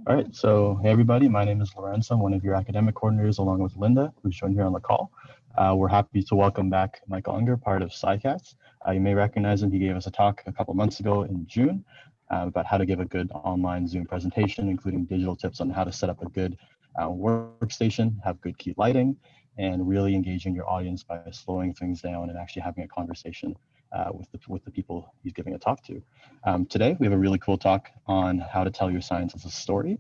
All right, so hey everybody, my name is Lorenzo. I'm one of your academic coordinators along with Linda, who's joined here on the call. We're happy to welcome back Michael Unger, part of SciCATs. You may recognize him. He gave us a talk a couple months ago in June about how to give a good online Zoom presentation, including digital tips on how to set up a good workstation, have good key lighting, and really engaging your audience by slowing things down and actually having a conversation with the people he's giving a talk to. Today, we have a really cool talk on how to tell your science as a story.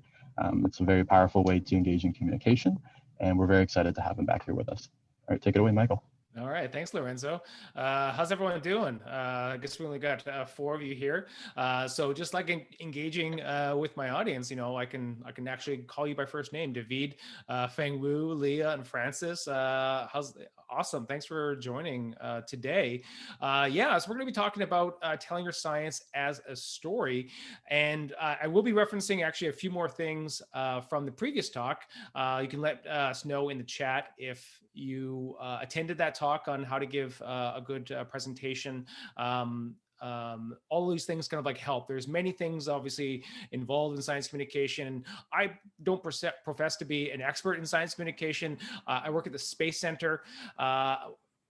It's a very powerful way to engage in communication, and we're very excited to have him back here with us. All right, take it away, Michael. All right, thanks, Lorenzo. How's everyone doing? I guess we only got four of you here. So just like engaging with my audience, I can actually call you by first name: David, Feng Wu, Leah, and Francis. How's awesome? Thanks for joining today. Yeah, so we're going to be talking about telling your science as a story, and I will be referencing actually a few more things from the previous talk. You can let us know in the chat if you attended that talk on how to give a good presentation. All these things kind of like help. There's many things obviously involved in science communication. I don't profess to be an expert in science communication. I work at the Space Center.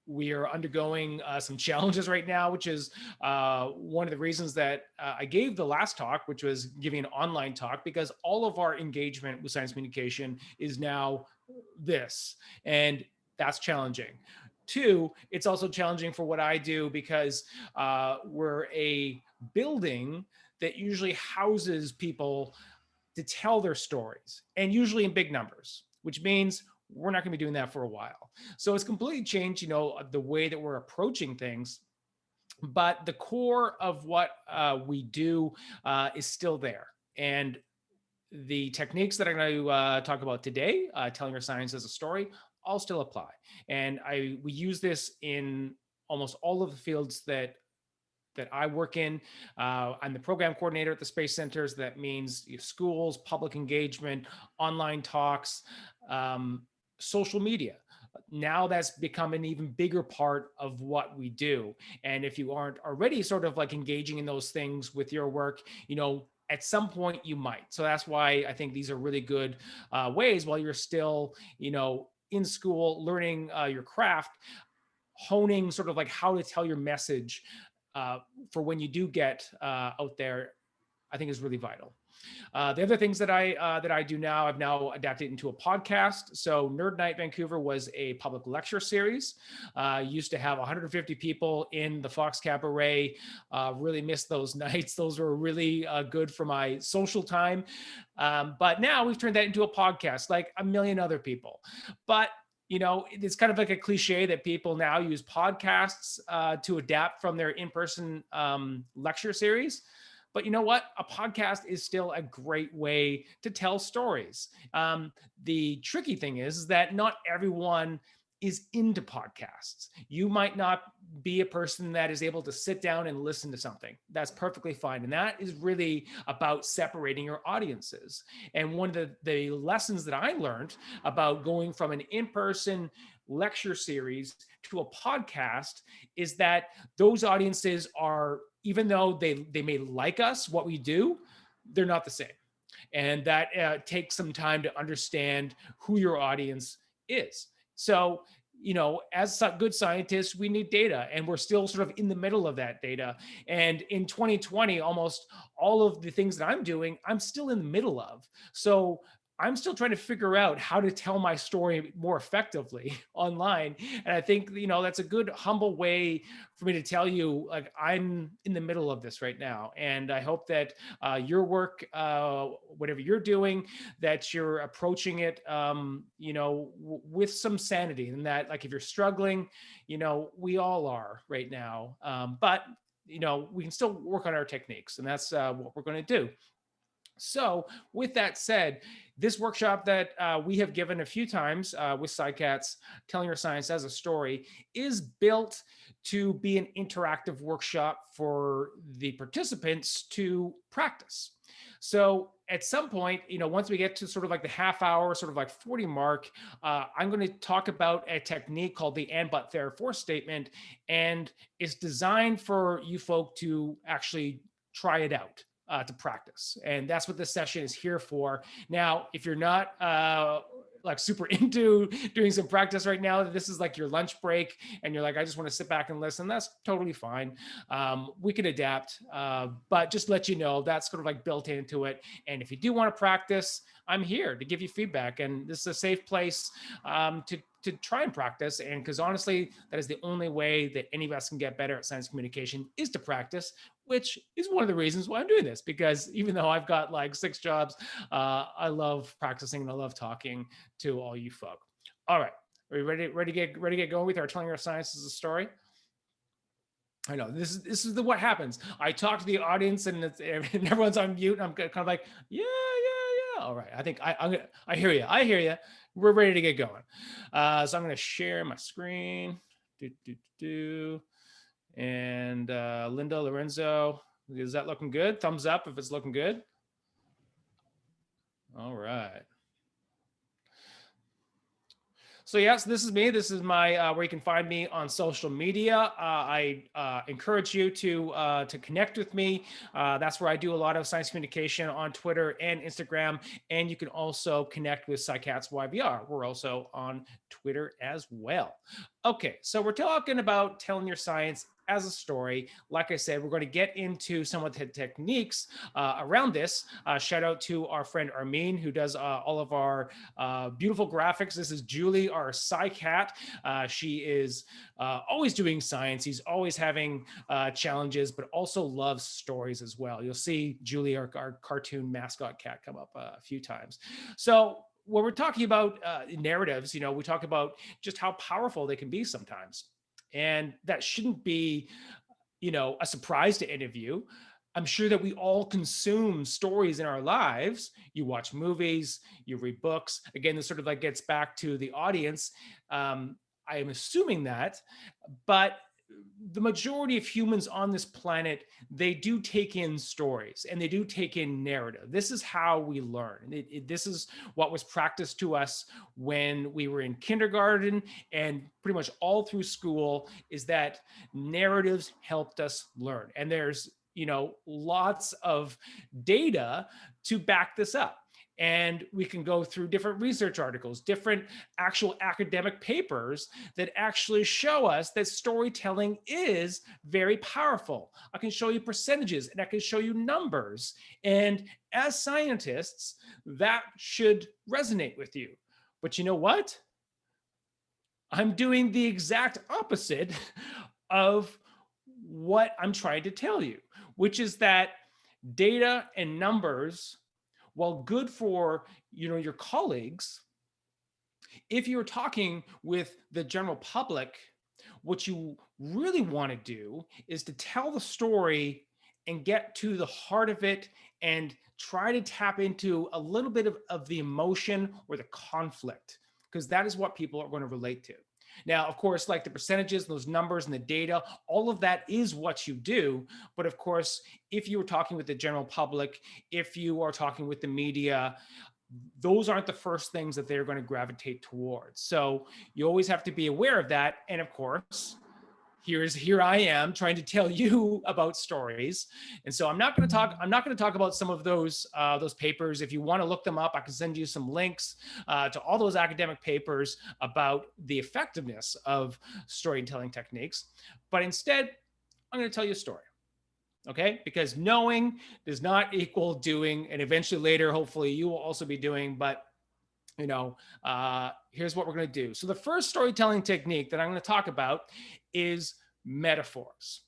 We are undergoing some challenges right now, which is one of the reasons that I gave the last talk, which was giving an online talk, because all of our engagement with science communication is now this. And that's challenging. Two, it's also challenging for what I do because we're a building that usually houses people to tell their stories, and usually in big numbers, which means we're not going to be doing that for a while. So it's completely changed, the way that we're approaching things. But the core of what we do is still there. And the techniques that I'm going to talk about today, telling your science as a story, all still apply. And we use this in almost all of the fields that I work in. I'm the program coordinator at the Space Centers. That means schools, public engagement, online talks, social media. Now that's become an even bigger part of what we do. And if you aren't already sort of like engaging in those things with your work, at some point you might. So that's why I think these are really good ways while you're still, in school, learning your craft, honing sort of like how to tell your message for when you do get out there, I think is really vital. The other things that I do now, I've now adapted into a podcast. So Nerd Night Vancouver was a public lecture series. Used to have 150 people in the Fox Cabaret. Really missed those nights. Those were really good for my social time. But now we've turned that into a podcast, like a million other people. But it's kind of like a cliche that people now use podcasts to adapt from their in-person lecture series. But you know what? A podcast is still a great way to tell stories. The tricky thing is that not everyone is into podcasts. You might not be a person that is able to sit down and listen to something. That's perfectly fine. And that is really about separating your audiences. And one of the lessons that I learned about going from an in-person lecture series to a podcast is that those audiences are, even though they may like us, what we do, they're not the same. And that takes some time to understand who your audience is. So, as good scientists, we need data, and we're still sort of in the middle of that data. And in 2020, almost all of the things that I'm doing, I'm still in the middle of. So I'm still trying to figure out how to tell my story more effectively online. And I think, that's a good, humble way for me to tell you, like, I'm in the middle of this right now. And I hope that your work, whatever you're doing, that you're approaching it, with some sanity. And that, like, if you're struggling, we all are right now. But we can still work on our techniques. And that's what we're going to do. So with that said, this workshop that we have given a few times with SciCATs, Telling Your Science as a Story, is built to be an interactive workshop for the participants to practice. So at some point, once we get to sort of like the half hour, sort of like 40 mark, I'm going to talk about a technique called the and, but, therefore statement. And it's designed for you folk to actually try it out. to practice. And that's what this session is here for. Now, if you're not like super into doing some practice right now, this is like your lunch break and you're like, I just want to sit back and listen, that's totally fine. We can adapt, but just let you know that's sort of like built into it. And if you do want to practice, I'm here to give you feedback. And this is a safe place to try and practice. And because honestly, that is the only way that any of us can get better at science communication is to practice, which is one of the reasons why I'm doing this, because even though I've got like 6 jobs, I love practicing and I love talking to all you folk. All right, are you ready to get going with our telling our science as a story? I know this is what happens. I talk to the audience and everyone's on mute. And I'm kind of like, yeah. All right, I think I hear you. I hear you. We're ready to get going. So I'm going to share my screen. And Linda, Lorenzo, is that looking good? Thumbs up if it's looking good. All right. So yes, this is me. This is my where you can find me on social media. I encourage you to connect with me. That's where I do a lot of science communication on Twitter and Instagram. And you can also connect with SciCATs YVR. We're also on Twitter as well. Okay, so we're talking about telling your science as a story. Like I said, we're going to get into some of the techniques around this. Shout out to our friend Armin, who does all of our beautiful graphics. This is Julie, our SciCat. She is always doing science. She's always having challenges, but also loves stories as well. You'll see Julie, our cartoon mascot cat, come up a few times. So when we're talking about narratives, we talk about just how powerful they can be sometimes. And that shouldn't be, a surprise to any of you. I'm sure that we all consume stories in our lives. You watch movies, you read books. Again, this sort of like gets back to the audience. I am assuming that, but the majority of humans on this planet, they do take in stories and they do take in narrative. This is how we learn. This is what was practiced to us when we were in kindergarten and pretty much all through school, is that narratives helped us learn. And there's, lots of data to back this up. And we can go through different research articles, different actual academic papers that actually show us that storytelling is very powerful. I can show you percentages and I can show you numbers. And as scientists, that should resonate with you. But you know what? I'm doing the exact opposite of what I'm trying to tell you, which is that data and numbers, while good for your colleagues, if you're talking with the general public, what you really want to do is to tell the story and get to the heart of it and try to tap into a little bit of the emotion or the conflict, because that is what people are going to relate to. Now, of course, like the percentages, those numbers and the data, all of that is what you do. But of course, if you were talking with the general public, if you are talking with the media, those aren't the first things that they're going to gravitate towards. So you always have to be aware of that. And of course, here I am trying to tell you about stories. And so I'm not going to talk about some of those papers. If you want to look them up, I can send you some links to all those academic papers about the effectiveness of storytelling techniques. But instead, I'm going to tell you a story. Okay, because knowing does not equal doing, and eventually later, hopefully you will also be doing, but here's what we're going to do. So the first storytelling technique that I'm going to talk about is metaphors.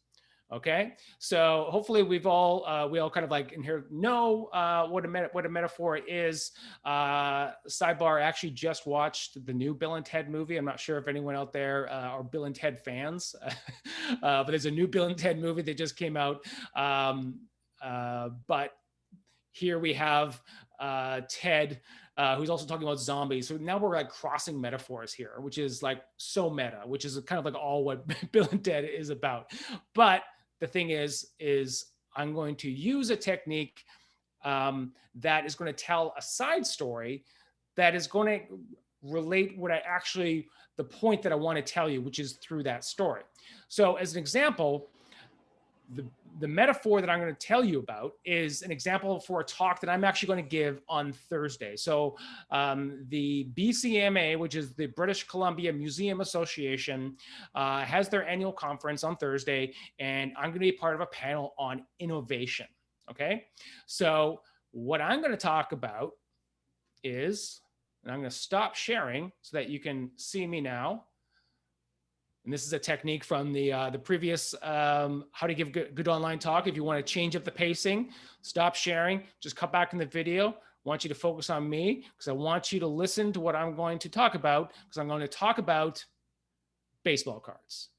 Okay, so hopefully we all kind of like in here know what a metaphor is. Sidebar: I actually just watched the new Bill and Ted movie. I'm not sure if anyone out there are Bill and Ted fans, but there's a new Bill and Ted movie that just came out. But here we have Ted, who's also talking about zombies. So now we're like crossing metaphors here, which is like so meta, which is kind of like all what Bill and Ted is about. But the thing is I'm going to use a technique that is going to tell a side story that is going to relate the point that I want to tell you, which is through that story. So as an example, the metaphor that I'm going to tell you about is an example for a talk that I'm actually going to give on Thursday. So the BCMA, which is the British Columbia Museum Association, has their annual conference on Thursday, and I'm going to be part of a panel on innovation. Okay, so what I'm going to talk about is, and I'm going to stop sharing so that you can see me now. And this is a technique from the previous how to give good online talk. If you want to change up the pacing, stop sharing, just cut back in the video. I want you to focus on me because I want you to listen to what I'm going to talk about, because I'm going to talk about baseball cards.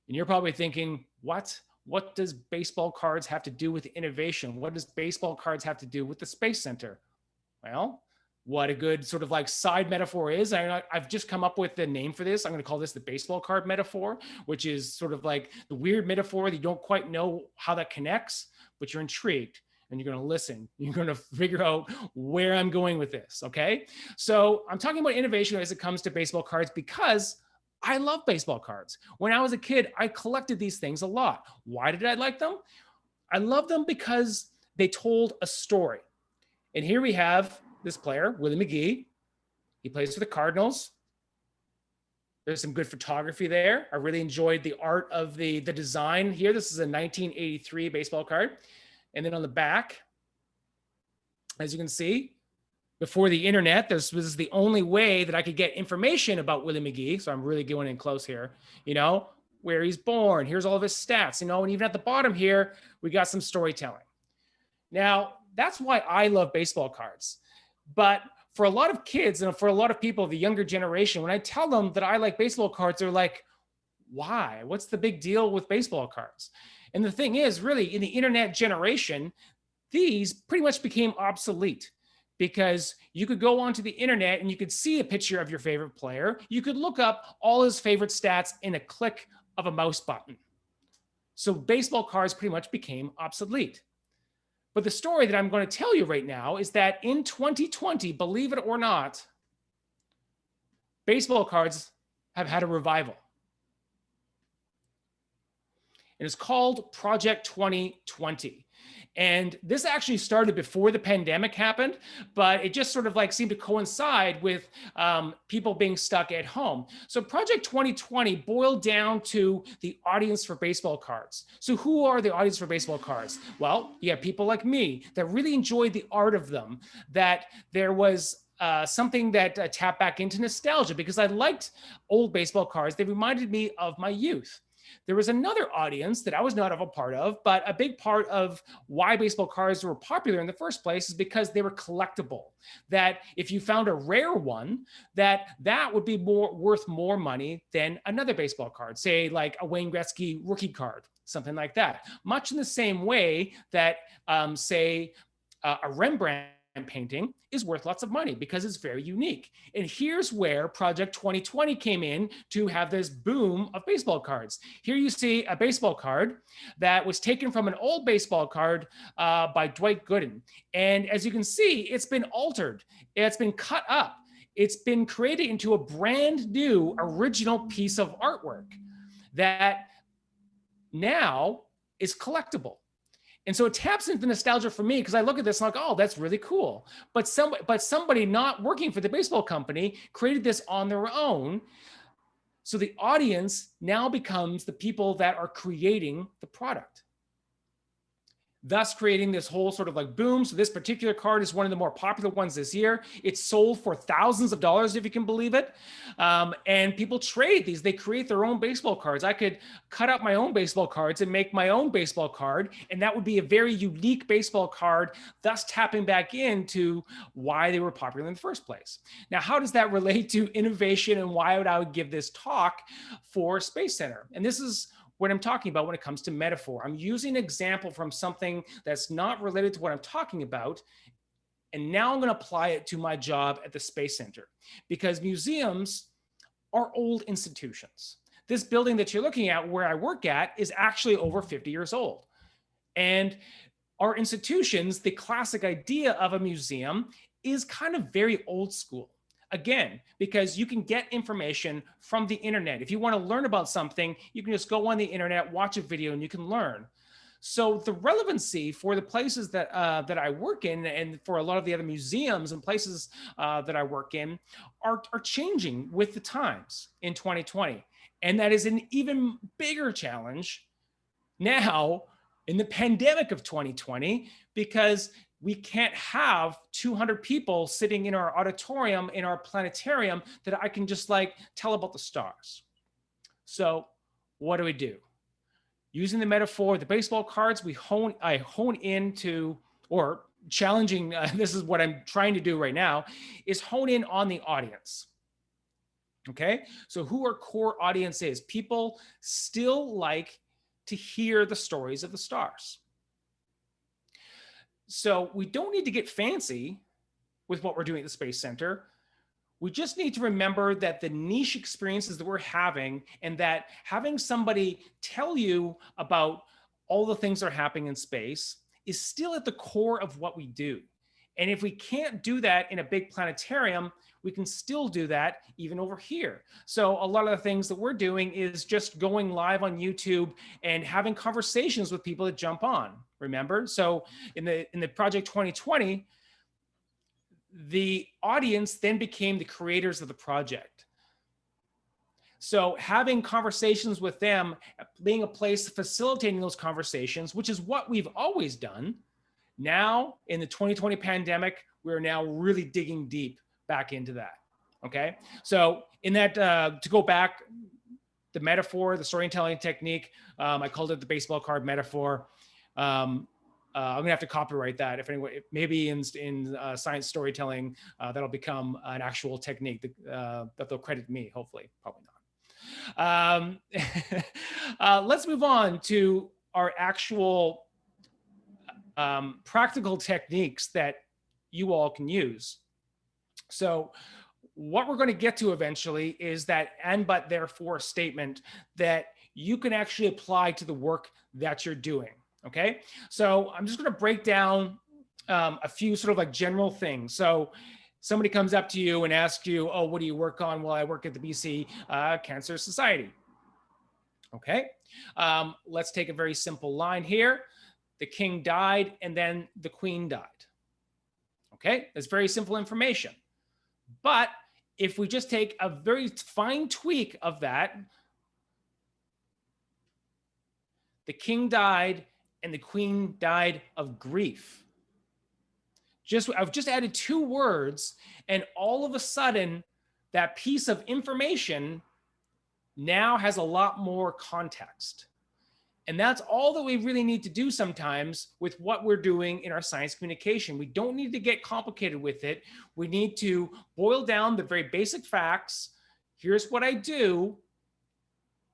And you're probably thinking, what? What does baseball cards have to do with innovation? What does baseball cards have to do with the Space Center? Well, what a good sort of like side metaphor is. I've just come up with the name for this. I'm going to call this the baseball card metaphor, which is sort of like the weird metaphor that you don't quite know how that connects, but you're intrigued and you're going to listen. You're going to figure out where I'm going with this. Okay. So I'm talking about innovation as it comes to baseball cards because I love baseball cards. When I was a kid, I collected these things a lot. Why did I like them? I love them because they told a story. And here we have this player, Willie McGee. He plays for the Cardinals. There's some good photography there. I really enjoyed the art of the design here. This is a 1983 baseball card. And then on the back, as you can see, before the internet, this was the only way that I could get information about Willie McGee. So I'm really going in close here, you know, where he's born. Here's all of his stats, you know, and even at the bottom here, we got some storytelling. Now, that's why I love baseball cards. But for a lot of kids and for a lot of people, the younger generation, when I tell them that I like baseball cards, they're like, why? What's the big deal with baseball cards? And the thing is, really, in the internet generation, these pretty much became obsolete because you could go onto the internet and you could see a picture of your favorite player. You could look up all his favorite stats in a click of a mouse button. So baseball cards pretty much became obsolete. But the story that I'm going to tell you right now is that in 2020, believe it or not, baseball cards have had a revival. And it's called Project 2020. And this actually started before the pandemic happened, but it just sort of like seemed to coincide with people being stuck at home. So Project 2020 boiled down to the audience for baseball cards. So who are the audience for baseball cards? Well, you have people like me that really enjoyed the art of them, that there was something that tapped back into nostalgia because I liked old baseball cards. They reminded me of my youth. There was another audience that I was not a part of, but a big part of why baseball cards were popular in the first place is because they were collectible. That if you found a rare one, that would be worth more money than another baseball card, say like a Wayne Gretzky rookie card, something like that. Much in the same way that, say, a Rembrandt painting is worth lots of money because it's very unique. And here's where Project 2020 came in to have this boom of baseball cards. Here you see a baseball card that was taken from an old baseball card by Dwight Gooden. And as you can see, it's been altered. It's been cut up. It's been created into a brand new original piece of artwork that now is collectible. And so it taps into nostalgia for me because I look at this and I'm like, oh, that's really cool. But somebody not working for the baseball company created this on their own. So the audience now becomes the people that are creating the product, thus creating this whole sort of like boom. So this particular card is one of the more popular ones this year. It's sold for thousands of dollars, if you can believe it. And people trade these. They create their own baseball cards. I could cut out my own baseball cards and make my own baseball card. And that would be a very unique baseball card, thus tapping back into why they were popular in the first place. Now, how does that relate to innovation and why would I give this talk for Space Center? And this is what I'm talking about when it comes to metaphor. I'm using an example from something that's not related to what I'm talking about. And now I'm going to apply it to my job at the Space Center because museums are old institutions. This building that you're looking at where I work at is actually over 50 years old. And our institutions, the classic idea of a museum is kind of very old school. Again, because you can get information from the internet. If you want to learn about something, you can just go on the internet, watch a video, and you can learn. So the relevancy for the places that that I work in, and for a lot of the other museums and places that I work in, are changing with the times in 2020, and that is an even bigger challenge now in the pandemic of 2020, because we can't have 200 people sitting in our auditorium, in our planetarium, that I can just like tell about the stars. So what do? Using the metaphor, the baseball cards, I hone into, or challenging, this is what I'm trying to do right now, is hone in on the audience. Okay, so who our core audience is. People still like to hear the stories of the stars. So we don't need to get fancy with what we're doing at the Space Center. We just need to remember that the niche experiences that we're having, and that having somebody tell you about all the things that are happening in space, is still at the core of what we do. And if we can't do that in a big planetarium, we can still do that even over here. So a lot of the things that we're doing is just going live on YouTube and having conversations with people that jump on, remember? So in the Project 2020, the audience then became the creators of the project. So having conversations with them, being a place facilitating those conversations, which is what we've always done. Now in the 2020 pandemic, we're now really digging deep back into that. Okay. So in that, to go back, the metaphor, the storytelling technique, I called it the baseball card metaphor. I'm gonna have to copyright that. If anyone, maybe in science storytelling, that'll become an actual technique that they'll credit me. Hopefully, probably not. Let's move on to our actual practical techniques that you all can use. So what we're going to get to eventually is that and but therefore statement that you can actually apply to the work that you're doing. Okay, so I'm just going to break down a few sort of like general things. So somebody comes up to you and asks you, oh, what do you work on? Well, I work at the BC Cancer Society. Okay, let's take a very simple line here. The king died and then the queen died. Okay, that's very simple information. But if we just take a very fine tweak of that, the king died and the queen died of grief. I've just added 2 words, and all of a sudden, that piece of information now has a lot more context. And that's all that we really need to do sometimes with what we're doing in our science communication. We don't need to get complicated with it. We need to boil down the very basic facts. Here's what I do.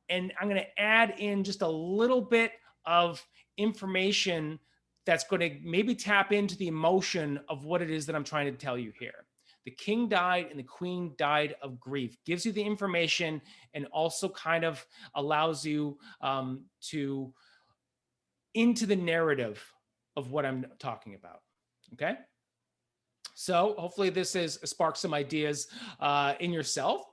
And I'm going to add in just a little bit of information that's going to maybe tap into the emotion of what it is that I'm trying to tell you here. The king died and the queen died of grief. Gives you the information and also kind of allows you to into the narrative of what I'm talking about. Okay. So hopefully this has sparked some ideas in yourself.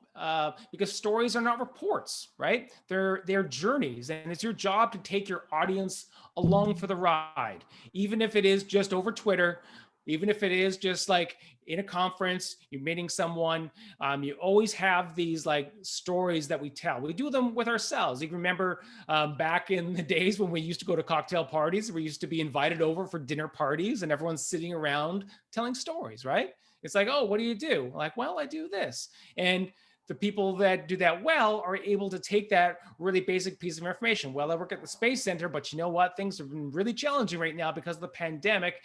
Because stories are not reports, right? They're journeys, and it's your job to take your audience along for the ride, even if it is just over Twitter, even if it is just like in a conference, you're meeting someone. You always have these like stories that we tell. We do them with ourselves. You remember back in the days when we used to go to cocktail parties, we used to be invited over for dinner parties, and everyone's sitting around telling stories, right? It's like, oh, what do you do? Like, well, I do this. And the people that do that well are able to take that really basic piece of information. Well, I work at the Space Center, but you know what? Things have been really challenging right now because of the pandemic.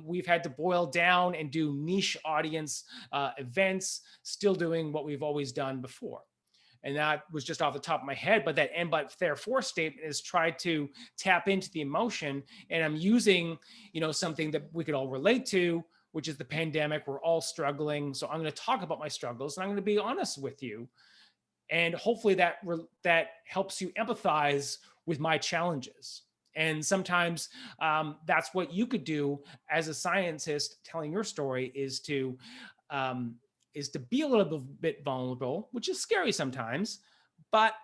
We've had to boil down and do niche audience events, still doing what we've always done before. And that was just off the top of my head, but that and but therefore statement is try to tap into the emotion. And I'm using, something that we could all relate to, which is the pandemic. We're all struggling. So I'm going to talk about my struggles and I'm going to be honest with you. And hopefully that helps you empathize with my challenges. And sometimes that's what you could do as a scientist telling your story is to be a little bit vulnerable, which is scary sometimes, but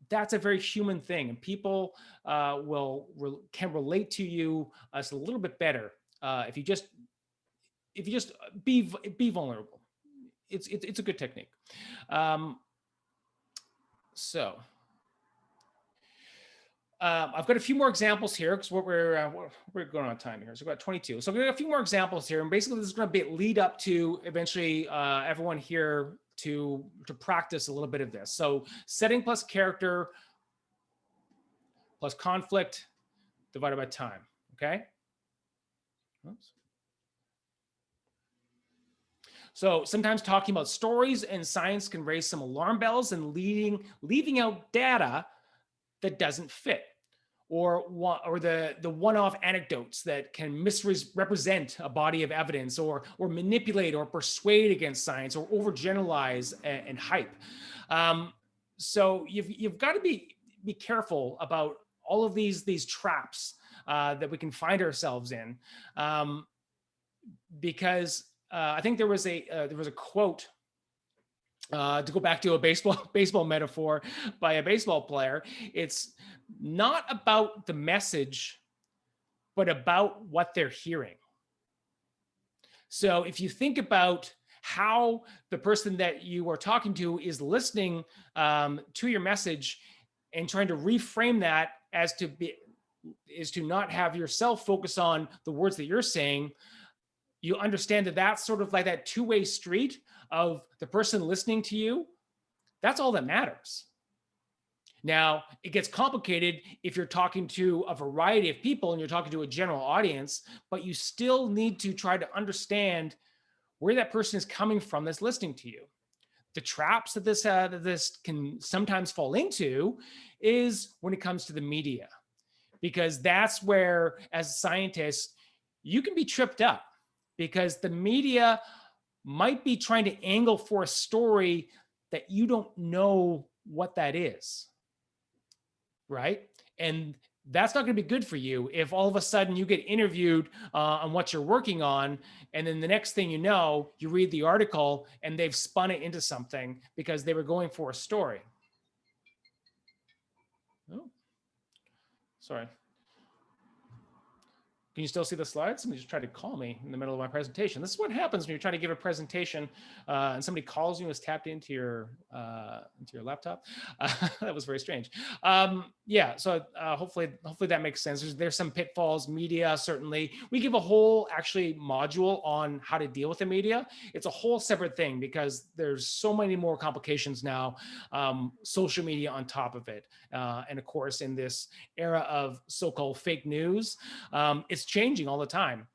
that's a very human thing, and people can relate to you as a little bit better if you just be vulnerable. It's a good technique. So I've got a few more examples here because we're going on time here. So we've got 22. So we've got a few more examples here, and basically this is going to lead up to eventually everyone here to practice a little bit of this. So setting plus character plus conflict divided by time. Okay. Oops. So sometimes talking about stories and science can raise some alarm bells and leaving out data that doesn't fit, or the one-off anecdotes that can misrepresent a body of evidence, or manipulate or persuade against science, or overgeneralize and hype. So you've got to be careful about all of these traps that we can find ourselves in, because I think there was a quote, to go back to a baseball metaphor by a baseball player. It's not about the message, but about what they're hearing. So if you think about how the person that you are talking to is listening to your message and trying to reframe that is to not have yourself focus on the words that you're saying, you understand that that's sort of like that two-way street of the person listening to you. That's all that matters. Now, it gets complicated if you're talking to a variety of people and you're talking to a general audience, but you still need to try to understand where that person is coming from that's listening to you. The traps that this can sometimes fall into is when it comes to the media, because that's where, as scientists, you can be tripped up, because the media might be trying to angle for a story that you don't know what that is, right? And that's not going to be good for you if all of a sudden you get interviewed on what you're working on, and then the next thing you know, you read the article and they've spun it into something because they were going for a story. Oh, sorry. Can you still see the slides? Somebody just tried to call me in the middle of my presentation. This is what happens when you're trying to give a presentation and somebody calls you and is tapped into your laptop. That was very strange. Yeah, so hopefully that makes sense. There's some pitfalls. Media, certainly. We give a whole actually module on how to deal with the media. It's a whole separate thing because there's so many more complications now. Social media on top of it, and of course in this era of so-called fake news, it's changing all the time.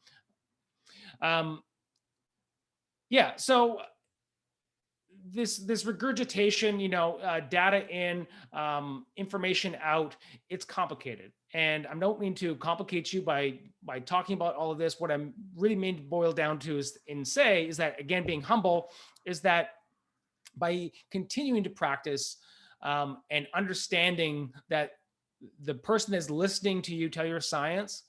Yeah, so this regurgitation, data in, information out, it's complicated. And I don't mean to complicate you by talking about all of this. What I'm really mean to boil down to is that, again, being humble, is that by continuing to practice and understanding that the person that's listening to you tell your science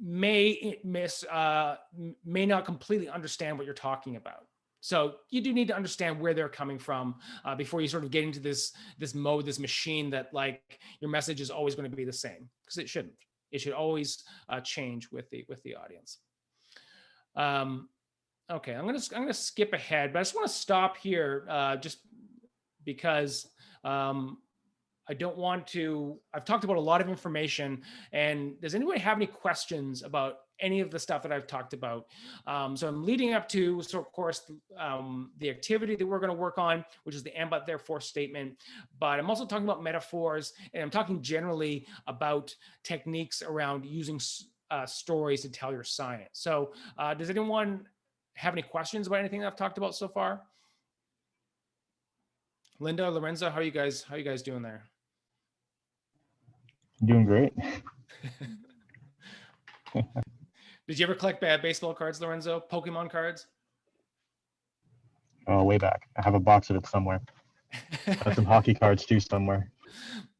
may not completely understand what you're talking about. So you do need to understand where they're coming from before you sort of get into this mode, this machine that like your message is always going to be the same, because it shouldn't. It should always change with the audience. Okay, I'm gonna skip ahead, but I just want to stop here just because I don't want to. I've talked about a lot of information, and does anybody have any questions about any of the stuff that I've talked about? So I'm leading up to, so of course, the activity that we're going to work on, which is the and but therefore statement. But I'm also talking about metaphors, and I'm talking generally about techniques around using stories to tell your science. So does anyone have any questions about anything that I've talked about so far? Linda, Lorenzo, how are you guys doing there? Doing great. Did you ever collect bad baseball cards, Lorenzo? Pokemon cards? Oh, way back. I have a box of it somewhere. I have some hockey cards too somewhere.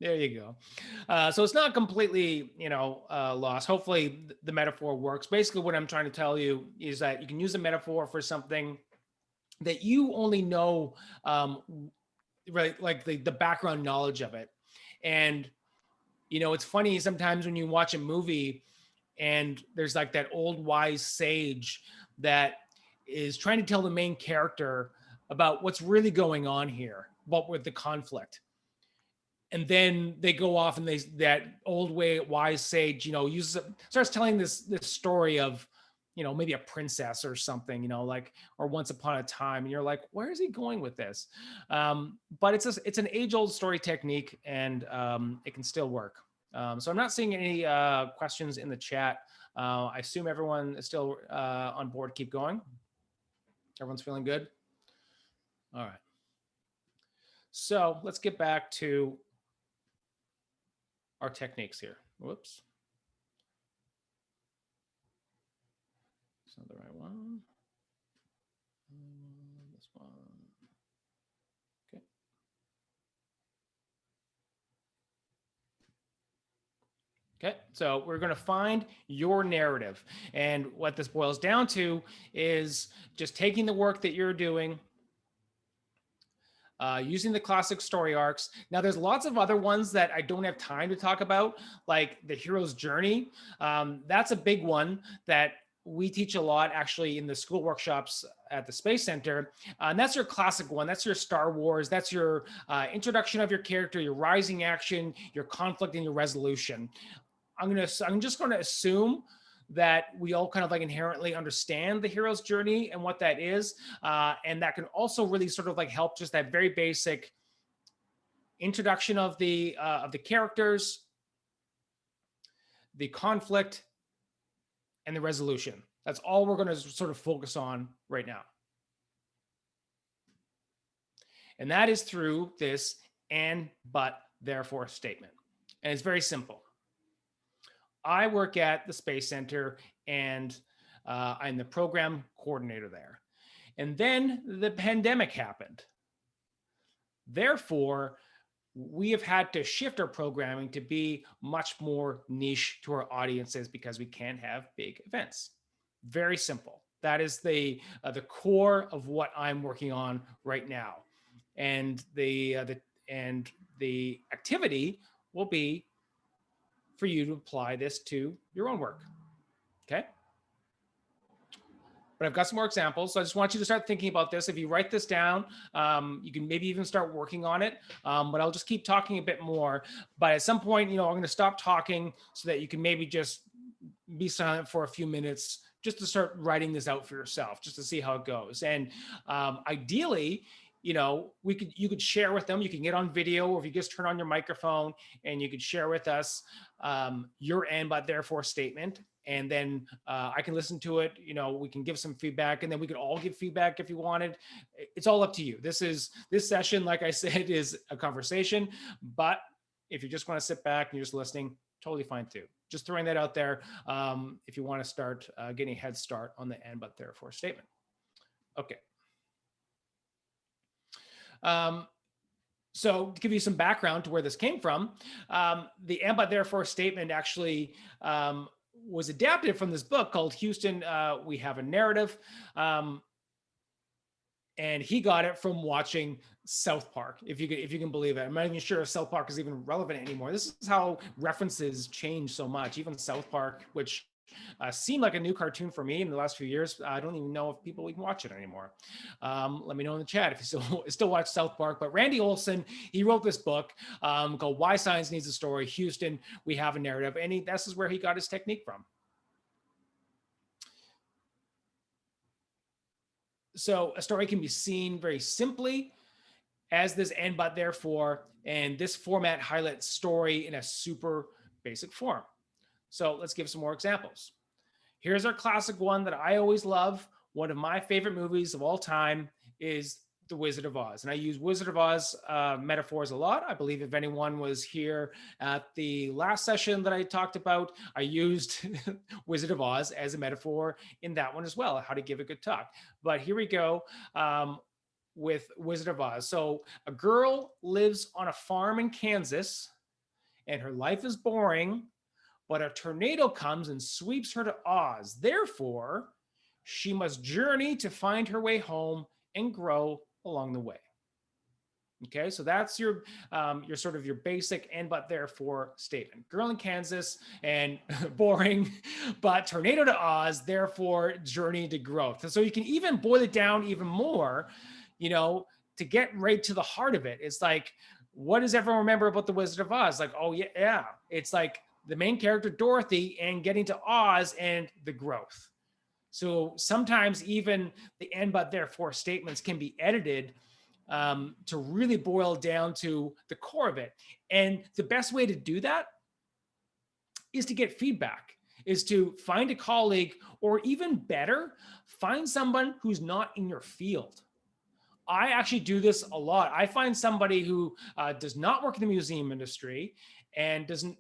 There you go. So it's not completely, lost. Hopefully the metaphor works. Basically, what I'm trying to tell you is that you can use a metaphor for something that you only know right, like the background knowledge of it. And it's funny sometimes when you watch a movie and there's like that old wise sage that is trying to tell the main character about what's really going on here, what with the conflict. And then they go off and that old way wise sage, starts telling this story of, maybe a princess or something, like, or once upon a time, and you're like, where is he going with this? But it's an age old story technique, and it can still work. So I'm not seeing any questions in the chat. I assume everyone is still on board. Keep going. Everyone's feeling good. All right. So let's get back to our techniques here. Whoops. It's not the right one. This one. Okay. Okay, so we're going to find your narrative. And what this boils down to is just taking the work that you're doing, using the classic story arcs. Now, there's lots of other ones that I don't have time to talk about, like the hero's journey. That's a big one that we teach a lot actually in the school workshops at the Space Center. And that's your classic one. That's your Star Wars. That's your introduction of your character, your rising action, your conflict, and your resolution. I'm just going to assume that we all kind of like inherently understand the hero's journey and what that is. And that can also really sort of like help just that very basic introduction of the characters, the conflict, and the resolution. That's all we're going to sort of focus on right now. And that is through this and, but, therefore statement. And it's very simple. I work at the Space Center, and I'm the program coordinator there. And then the pandemic happened. Therefore, we have had to shift our programming to be much more niche to our audiences because we can't have big events. Very simple. That is the core of what I'm working on right now. And the activity will be for you to apply this to your own work. Okay. But I've got some more examples. So I just want you to start thinking about this. If you write this down, you can maybe even start working on it. But I'll just keep talking a bit more. But at some point, I'm going to stop talking so that you can maybe just be silent for a few minutes just to start writing this out for yourself, just to see how it goes. And ideally, you could share with them. You can get on video, or if you just turn on your microphone and you could share with us your and but therefore statement. And then I can listen to it. We can give some feedback, and then we could all give feedback if you wanted. It's all up to you. This session, like I said, is a conversation. But if you just want to sit back and you're just listening, totally fine too. Just throwing that out there. If you want to start getting a head start on the and but therefore statement. Okay. So to give you some background to where this came from, the and but therefore statement actually was adapted from this book called Houston, We Have a Narrative. And he got it from watching South Park, if you can believe it. I'm not even sure if South Park is even relevant anymore. This is how references change so much. Even South Park, which seemed like a new cartoon for me in the last few years, I don't even know if people even watch it anymore. Let me know in the chat if you still watch South Park. But Randy Olson, he wrote this book called Why Science Needs a Story, Houston, We Have a Narrative. And this is where he got his technique from. So a story can be seen very simply as this and but therefore, and this format highlights story in a super basic form. So let's give some more examples. Here's our classic one that I always love. One of my favorite movies of all time is The Wizard of Oz. And I use Wizard of Oz metaphors a lot. I believe if anyone was here at the last session that I talked about, I used Wizard of Oz as a metaphor in that one as well, how to give a good talk. But here we go with Wizard of Oz. So a girl lives on a farm in Kansas, and her life is boring, but a tornado comes and sweeps her to Oz. Therefore, she must journey to find her way home and grow along the way. Okay, so that's your sort of your basic and but therefore statement. Girl in Kansas and boring, but tornado to Oz, therefore journey to growth. And so you can even boil it down even more, you know, to get right to the heart of it. It's like, what does everyone remember about the Wizard of Oz? Like, oh yeah, it's like the main character Dorothy and getting to Oz and the growth. So sometimes even the and but therefore statements can be edited to really boil down to the core of it. And the best way to do that is to get feedback, is to find a colleague, or even better, find someone who's not in your field. I actually do this a lot. I find somebody who does not work in the museum industry and doesn't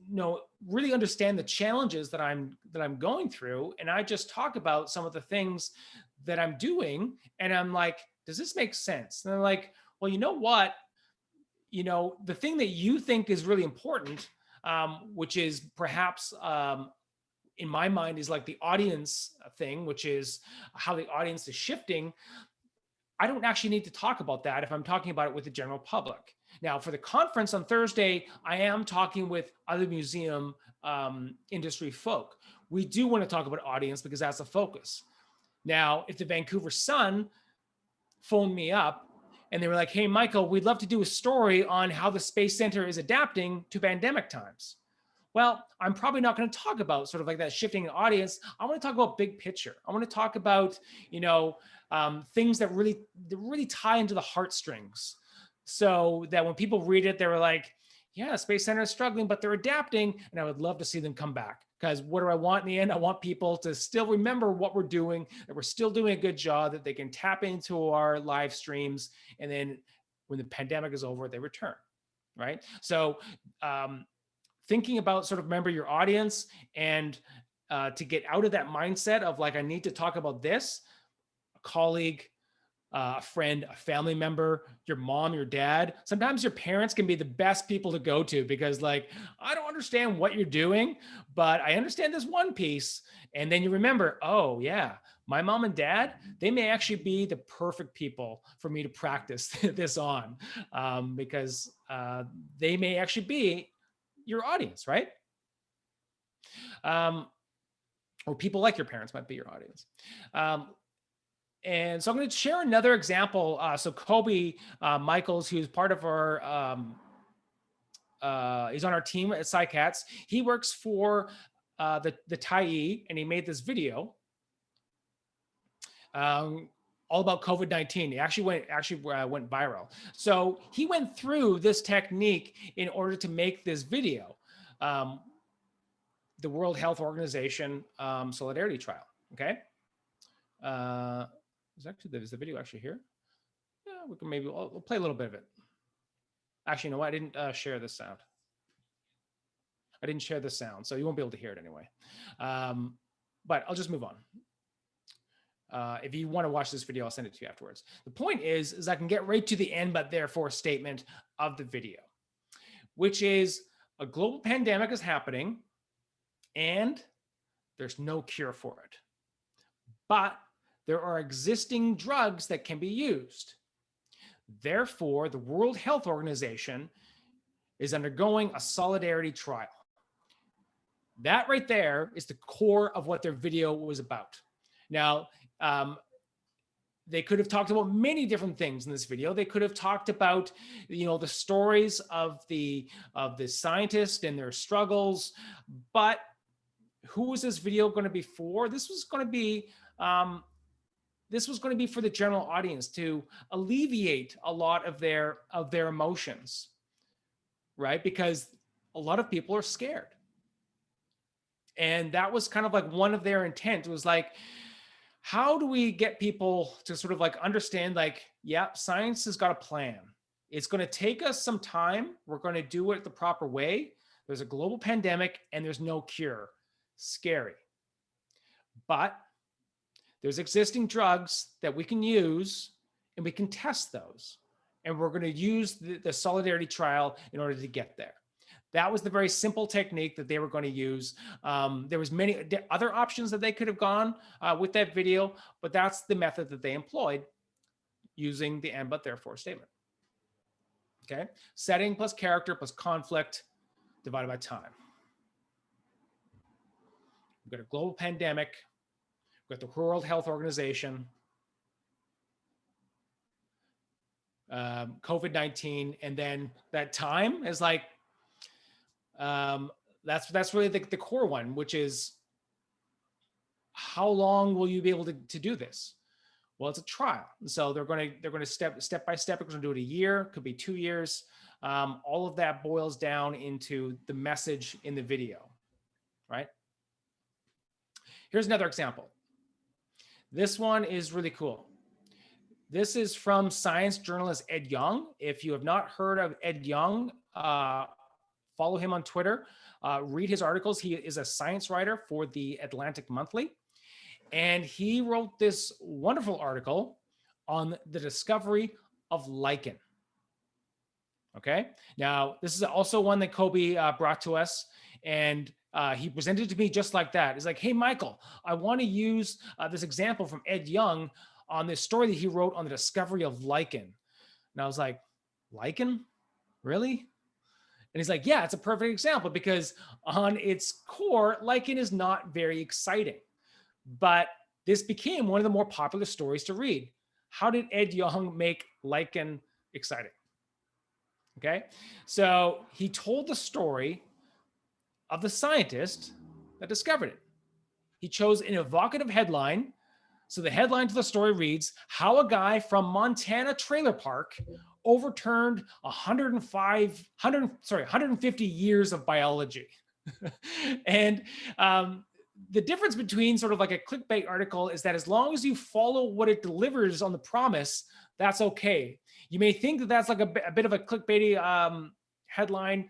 really understand the challenges that I'm going through, and I just talk about some of the things that I'm doing, and I'm like, does this make sense? And they're like, well, you know what? The thing that you think is really important, which is perhaps in my mind is like the audience thing, which is how the audience is shifting. I don't actually need to talk about that if I'm talking about it with the general public. Now, for the conference on Thursday, I am talking with other museum industry folk. We do want to talk about audience because that's a focus. Now, if the Vancouver Sun phoned me up and they were like, hey, Michael, we'd love to do a story on how the Space Center is adapting to pandemic times. Well, I'm probably not going to talk about sort of like that shifting audience. I want to talk about big picture. I want to talk about, things that really tie into the heartstrings, so that when people read it, they were like, yeah, Space Center is struggling, but they're adapting. And I would love to see them come back. Because what do I want in the end? I want people to still remember what we're doing, that we're still doing a good job, that they can tap into our live streams. And then when the pandemic is over, they return, right? So thinking about sort of remember your audience, and to get out of that mindset of like, I need to talk about this, a colleague, a friend, a family member, your mom, your dad. Sometimes your parents can be the best people to go to because like, I don't understand what you're doing, but I understand this one piece. And then you remember, oh yeah, my mom and dad, they may actually be the perfect people for me to practice this on, because they may actually be your audience, right? Or people like your parents might be your audience. And so I'm going to share another example. So Kobe Michaels, who's part of our, he's on our team at SciCATs. He works for the Tyee, and he made this video all about COVID-19. He actually went viral. So he went through this technique in order to make this video, the World Health Organization Solidarity Trial. Okay. Is the video actually here? Yeah, we can maybe, we'll play a little bit of it. Actually, you know what? I didn't share this sound. I didn't share this sound, so you won't be able to hear it anyway. But I'll just move on. If you want to watch this video, I'll send it to you afterwards. The point is I can get right to the and but therefore statement of the video, which is a global pandemic is happening and there's no cure for it. But there are existing drugs that can be used. Therefore, the World Health Organization is undergoing a solidarity trial. That right there is the core of what their video was about. Now, they could have talked about many different things in this video. They could have talked about, the stories of the scientists and their struggles. But who was this video going to be for? This was going to be for the general audience, to alleviate a lot of their emotions, right? Because a lot of people are scared. And that was kind of like one of their intent. It was like, how do we get people to sort of like understand, like, yeah, science has got a plan. It's going to take us some time. We're going to do it the proper way. There's a global pandemic and there's no cure. Scary. But there's existing drugs that we can use and we can test those. And we're going to use the solidarity trial in order to get there. That was the very simple technique that they were going to use. There was many other options that they could have gone with that video, but that's the method that they employed using the and but therefore statement. Okay. Setting plus character plus conflict divided by time. We've got a global pandemic. We've got the World Health Organization, COVID-19, and then that time is like, that's really the core one, which is how long will you be able to do this? Well, it's a trial. So they're going to step by step. We're going to do it a year, could be 2 years. All of that boils down into the message in the video, right? Here's another example. This one is really cool. This is from science journalist Ed Yong. If you have not heard of Ed Yong, follow him on Twitter. Read his articles. He is a science writer for the Atlantic Monthly. And he wrote this wonderful article on the discovery of lichen. Okay. Now, this is also one that Kobe brought to us. And he presented it to me just like that. He's like, hey, Michael, I want to use this example from Ed Yong on this story that he wrote on the discovery of lichen. And I was like, lichen? Really? And he's like, yeah, it's a perfect example because on its core, lichen is not very exciting. But this became one of the more popular stories to read. How did Ed Yong make lichen exciting? Okay, so he told the story of the scientist that discovered it. He chose an evocative headline. So the headline to the story reads, how a guy from Montana trailer park overturned 150 years of biology. And the difference between sort of like a clickbait article is that as long as you follow what it delivers on the promise, that's okay. You may think that that's like a bit of a clickbaity headline,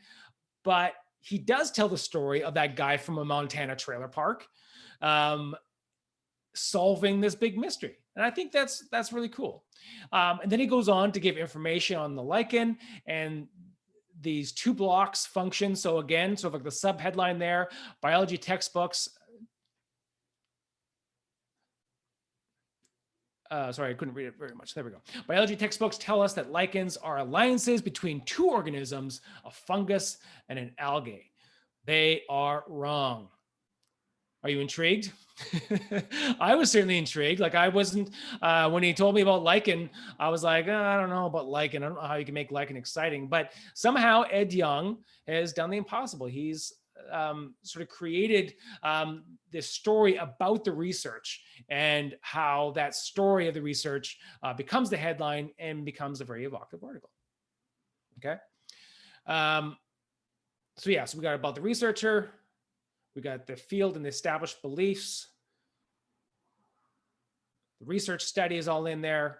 but he does tell the story of that guy from a Montana trailer park solving this big mystery. And I think that's really cool. And then he goes on to give information on the lichen and these 2 blocks function. So again, sort of like the sub headline there, biology textbooks. Sorry, I couldn't read it very much. There we go. Biology textbooks tell us that lichens are alliances between 2 organisms, a fungus and an algae. They are wrong. Are you intrigued? I was certainly intrigued. Like I wasn't, when he told me about lichen, I was like, oh, I don't know about lichen. I don't know how you can make lichen exciting, but somehow Ed Yong has done the impossible. He's sort of created this story about the research and how that story of the research becomes the headline and becomes a very evocative article. Okay. So yeah, so we got about the researcher, we got the field and the established beliefs. The research study is all in there.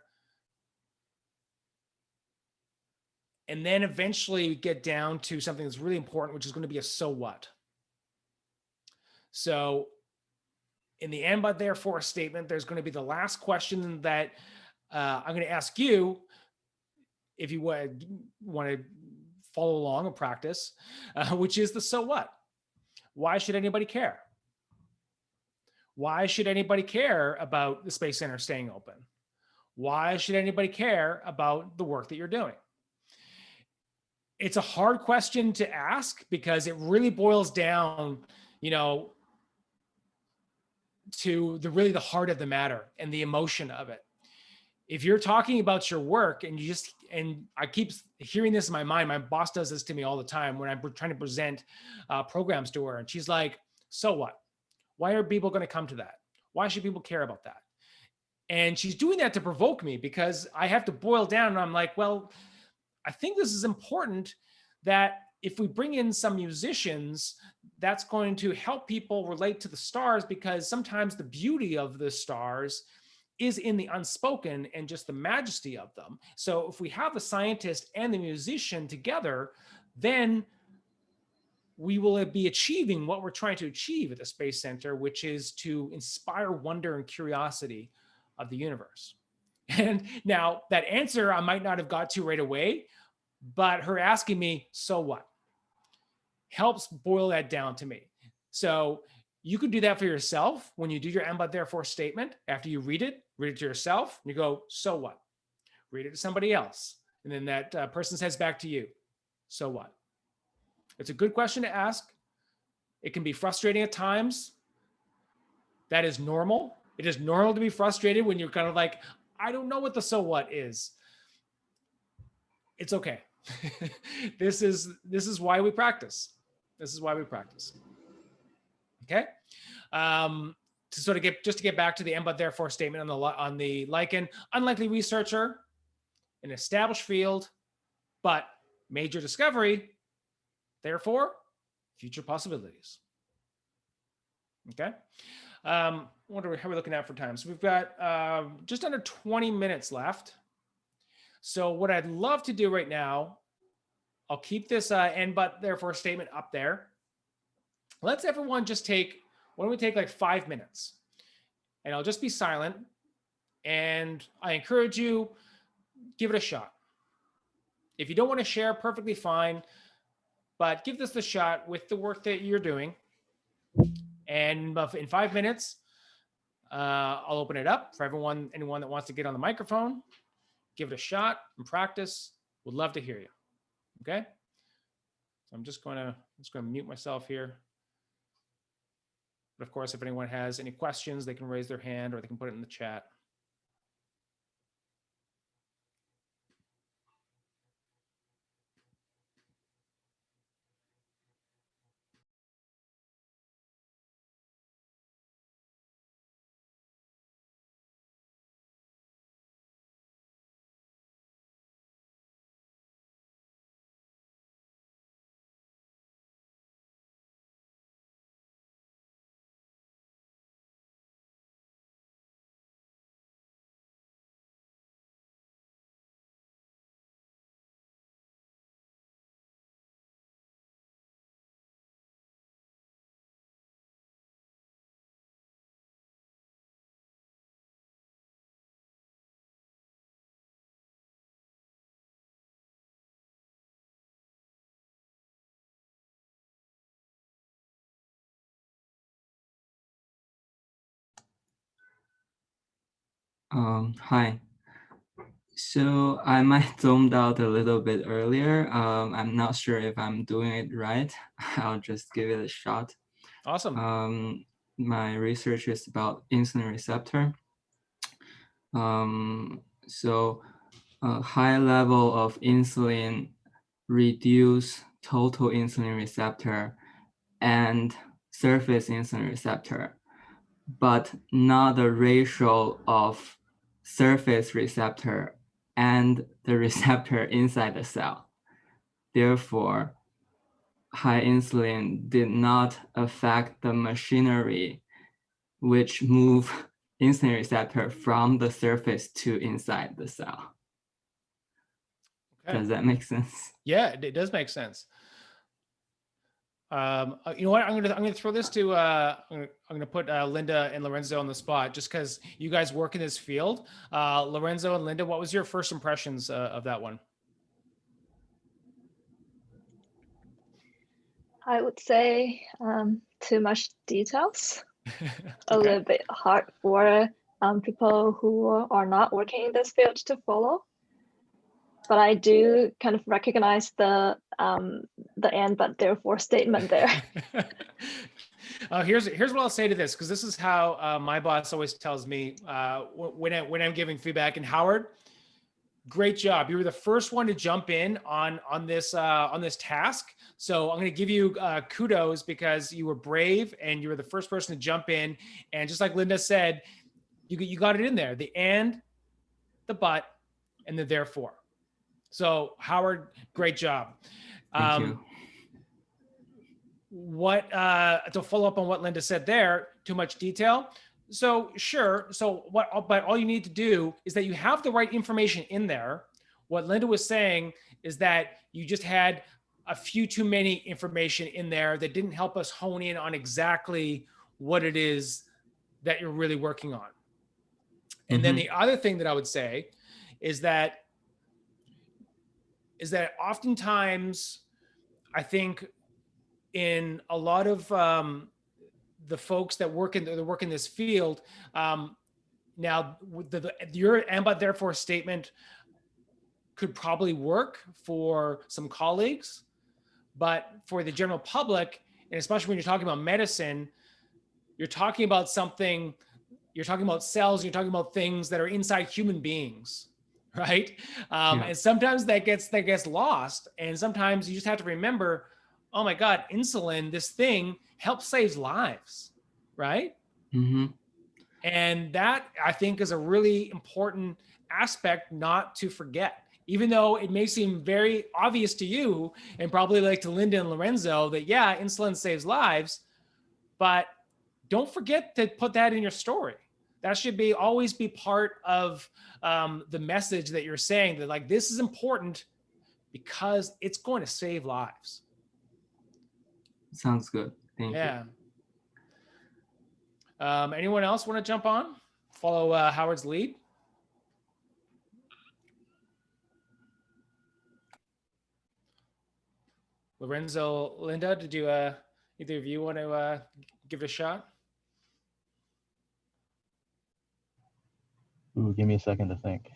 And then eventually we get down to something that's really important, which is going to be a so what. So in the and but therefore statement, there's going to be the last question that I'm going to ask you if you want to follow along and practice, which is the so what. Why should anybody care? Why should anybody care about the Space Center staying open? Why should anybody care about the work that you're doing? It's a hard question to ask because it really boils down, to the heart of the matter and the emotion of it. If you're talking about your work and I keep hearing this in my mind, my boss does this to me all the time when I'm trying to present programs to her. And she's like, so what? Why are people going to come to that? Why should people care about that? And she's doing that to provoke me because I have to boil down and I'm like, well, I think this is important that if we bring in some musicians, that's going to help people relate to the stars because sometimes the beauty of the stars is in the unspoken and just the majesty of them. So if we have the scientist and the musician together, then we will be achieving what we're trying to achieve at the Space Center, which is to inspire wonder and curiosity of the universe. And now that answer I might not have got to right away, but her asking me, so what? Helps boil that down to me. So you could do that for yourself when you do your and but therefore statement. After you read it to yourself, and you go, so what? Read it to somebody else. And then that person says back to you, so what? It's a good question to ask. It can be frustrating at times. That is normal. It is normal to be frustrated when you're kind of like, I don't know what the so what is. It's okay. This is why we practice. This is why we practice. Okay. To sort of get back to the and but therefore statement on the lichen, unlikely researcher, an established field, but major discovery, therefore future possibilities. Okay. What are we, how are we looking at for time? So we've got just under 20 minutes left. So what I'd love to do right now, I'll keep this and but therefore statement up there. Let's everyone just take, why don't we take like 5 minutes, and I'll just be silent, and I encourage you, give it a shot. If you don't want to share, perfectly fine, but give this a shot with the work that you're doing. And in 5 minutes, I'll open it up for anyone that wants to get on the microphone, give it a shot and practice. Would love to hear you. Okay. So I'm just going to mute myself here. But of course, if anyone has any questions, they can raise their hand or they can put it in the chat. Hi. So I might zoomed out a little bit earlier. I'm not sure if I'm doing it right. I'll just give it a shot. Awesome. My research is about insulin receptor. So a high level of insulin reduce total insulin receptor and surface insulin receptor, but not the ratio of surface receptor and the receptor inside the cell. Therefore, high insulin did not affect the machinery which move insulin receptor from the surface to inside the cell. Okay. Does that make sense? Yeah, it does make sense. You know what? I'm gonna throw this to I'm gonna put Linda and Lorenzo on the spot, just because you guys work in this field. Lorenzo and Linda, what was your first impressions of that one? I would say too much details. Okay. A little bit hard for people who are not working in this field to follow. But I do kind of recognize the and but therefore statement there. Here's what I'll say to this, because this is how my boss always tells me when I'm giving feedback. And Howard, great job. You were the first one to jump in on this task. So I'm going to give you kudos, because you were brave and you were the first person to jump in. And just like Linda said, you got it in there, the and, the but, and the therefore. So Howard, great job. Thank you. What to follow up on what Linda said there, too much detail. So sure. So but all you need to do is that you have the right information in there. What Linda was saying is that you just had a few too many information in there that didn't help us hone in on exactly what it is that you're really working on. And then the other thing that I would say is that oftentimes, I think in a lot of the folks that work in this field, now your and but therefore statement could probably work for some colleagues, but for the general public, and especially when you're talking about medicine, you're talking about something, you're talking about cells, you're talking about things that are inside human beings, right? And sometimes that gets lost. And sometimes you just have to remember, oh my God, insulin, this thing helps save lives, right? Mm-hmm. And that, I think, is a really important aspect not to forget. Even though it may seem very obvious to you and probably like to Linda and Lorenzo that, yeah, insulin saves lives, but don't forget to put that in your story. That should always be part of the message that you're saying, that like, this is important because it's going to save lives. Sounds good. Thank you. Yeah. Anyone else want to jump on? Follow Howard's lead? Lorenzo, Linda, did you either of you want to give it a shot? Ooh, give me a second to think.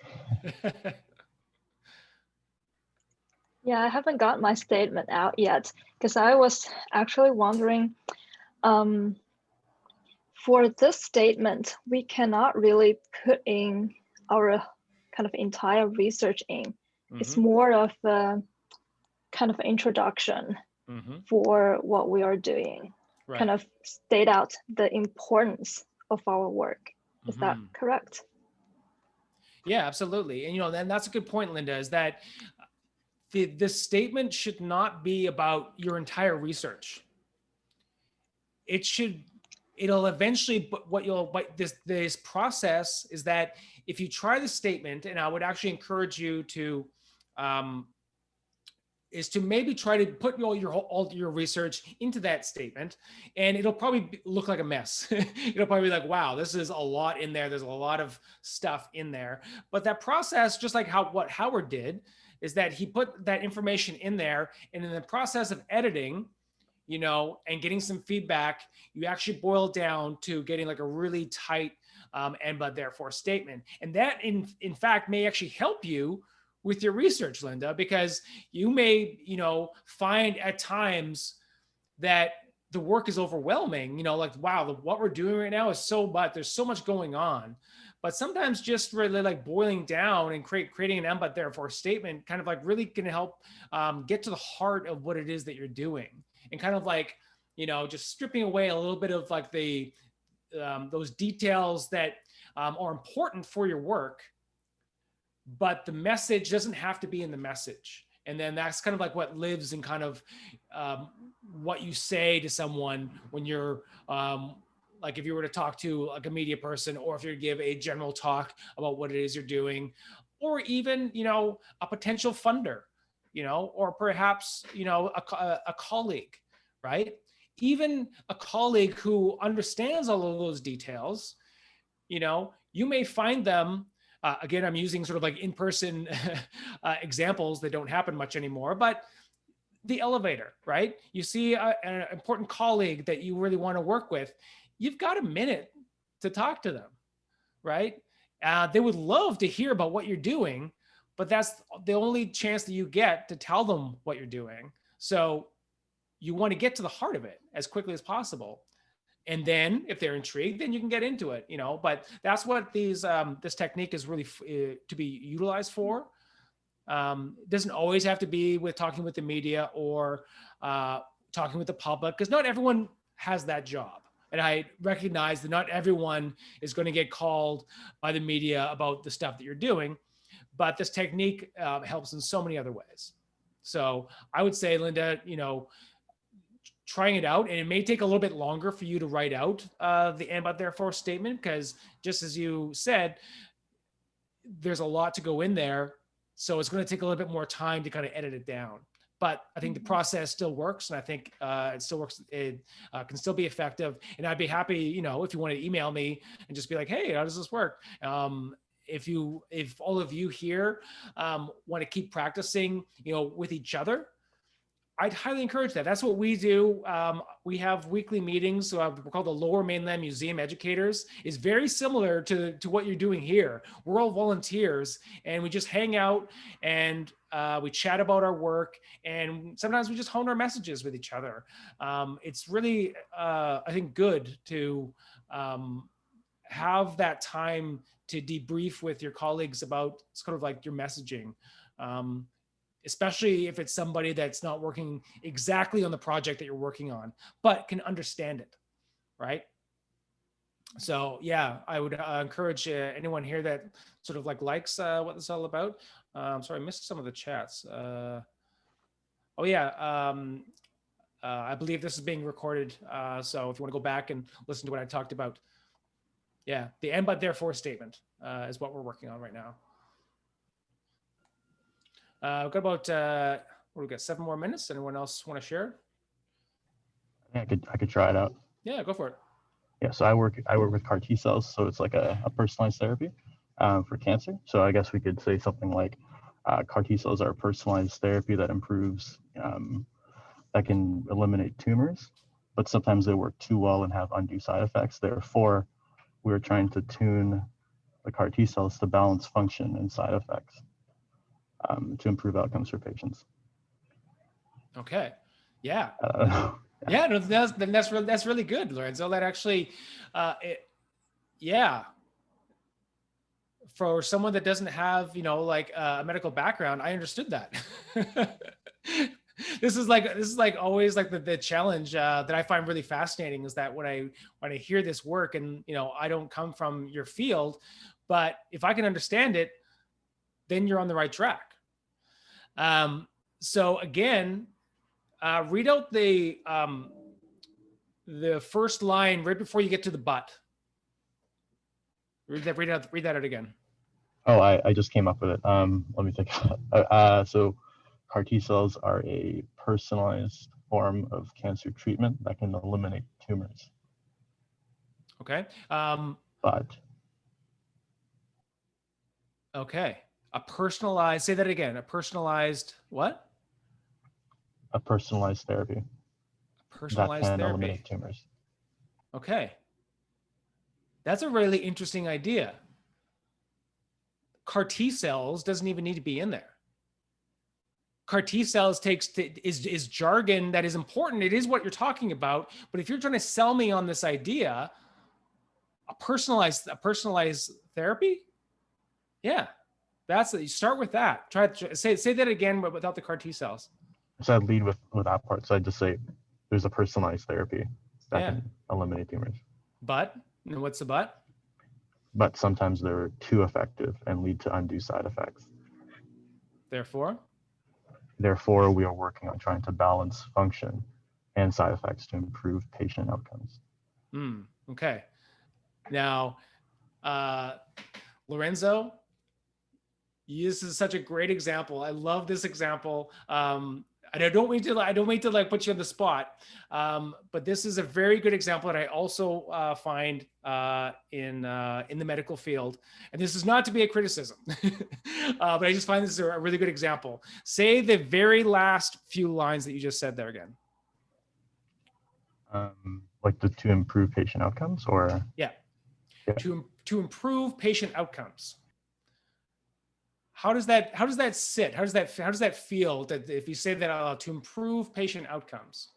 Yeah, I haven't got my statement out yet because I was actually wondering, for this statement, we cannot really put in our kind of entire research in. Mm-hmm. It's more of a kind of introduction for what we are doing, kind of state out the importance of our work. Is that correct? Yeah, absolutely. And, and that's a good point, Linda, is that this statement should not be about your entire research. It'll eventually, this process is that if you try the statement, and I would actually encourage you to, is to maybe try to put all your research into that statement, and it'll probably look like a mess. It'll probably be like, wow, this is a lot in there. There's a lot of stuff in there. But that process, just like what Howard did, is that he put that information in there, and in the process of editing, and getting some feedback, you actually boil down to getting like a really tight and but therefore statement. And that in fact may actually help you with your research, Linda, because you may, find at times that the work is overwhelming, like, wow, what we're doing right now is so much, there's so much going on. But sometimes just really like boiling down and creating an and but therefore statement kind of like really can help get to the heart of what it is that you're doing, and kind of like, just stripping away a little bit of like the those details that are important for your work, but the message doesn't have to be in the message. And then that's kind of like what lives in kind of what you say to someone when you're like, if you were to talk to like a media person, or if you give a general talk about what it is you're doing, or even, a potential funder, or perhaps, a colleague, right? Even a colleague who understands all of those details, you may find them, again, I'm using sort of like in-person examples that don't happen much anymore, but the elevator, right? You see an important colleague that you really want to work with, you've got a minute to talk to them, right? They would love to hear about what you're doing, but that's the only chance that you get to tell them what you're doing. So you want to get to the heart of it as quickly as possible. And then if they're intrigued, then you can get into it, but that's what this technique is really to be utilized for. It doesn't always have to be with talking with the media or talking with the public, because not everyone has that job. And I recognize that not everyone is going to get called by the media about the stuff that you're doing, but this technique helps in so many other ways. So I would say, Linda, trying it out, and it may take a little bit longer for you to write out the and but therefore statement, because just as you said, there's a lot to go in there. So it's going to take a little bit more time to kind of edit it down. But I think the process still works, and I think it still works. It can still be effective. And I'd be happy, if you want to email me and just be like, hey, how does this work? If all of you here want to keep practicing, with each other, I'd highly encourage that. That's what we do. We have weekly meetings. We're called the Lower Mainland Museum Educators. It's very similar to what you're doing here. We're all volunteers, and we just hang out and we chat about our work. And sometimes we just hone our messages with each other. It's really, I think, good to have that time to debrief with your colleagues about sort of like your messaging. Especially if it's somebody that's not working exactly on the project that you're working on, but can understand it, right? So yeah, I would encourage anyone here that sort of like likes what this is all about. Sorry, I missed some of the chats. Oh yeah, I believe this is being recorded. So if you want to go back and listen to what I talked about. Yeah, the and but therefore statement is what we're working on right now. We've got about, what do we got, 7 more minutes? Anyone else want to share? Yeah, I could try it out. Yeah, go for it. Yeah, so I work with CAR T cells, so it's like a personalized therapy for cancer. So I guess we could say something like CAR T cells are a personalized therapy that improves, that can eliminate tumors, but sometimes they work too well and have undue side effects. Therefore, we're trying to tune the CAR T cells to balance function and side effects to improve outcomes for patients. Okay. Yeah. Yeah, no, that's really good, Lorenzo. That actually, yeah. For someone that doesn't have, like a medical background, I understood that. This is like always like the challenge that I find really fascinating is that when I hear this work and I don't come from your field, but if I can understand it, then you're on the right track. So again, read out the first line right before you get to the but. Read that out again. Oh, I just came up with it. Let me think. So CAR T cells are a personalized form of cancer treatment that can eliminate tumors. Okay. But. Okay. Say that again. A personalized what? A personalized therapy. Personalized that can therapy. Eliminate tumors. Okay. That's a really interesting idea. CAR T cells doesn't even need to be in there. CAR T cells is jargon that is important. It is what you're talking about. But if you're trying to sell me on this idea, a personalized therapy, yeah, you start with that. Say that again, but without the CAR T cells. So I'd lead with that part. So I'd just say there's a personalized therapy that can eliminate tumors. But, and what's the but? But sometimes they're too effective and lead to undue side effects. Therefore, we are working on trying to balance function and side effects to improve patient outcomes. Okay. Now, Lorenzo, this is such a great example. I love this example. And I don't mean to like put you on the spot, but this is a very good example that I also find in the medical field. And this is not to be a criticism, but I just find this a really good example. Say the very last few lines that you just said there again. Like to improve patient outcomes, or yeah. To improve patient outcomes. How does that sit? How does that feel that if you say that to improve patient outcomes?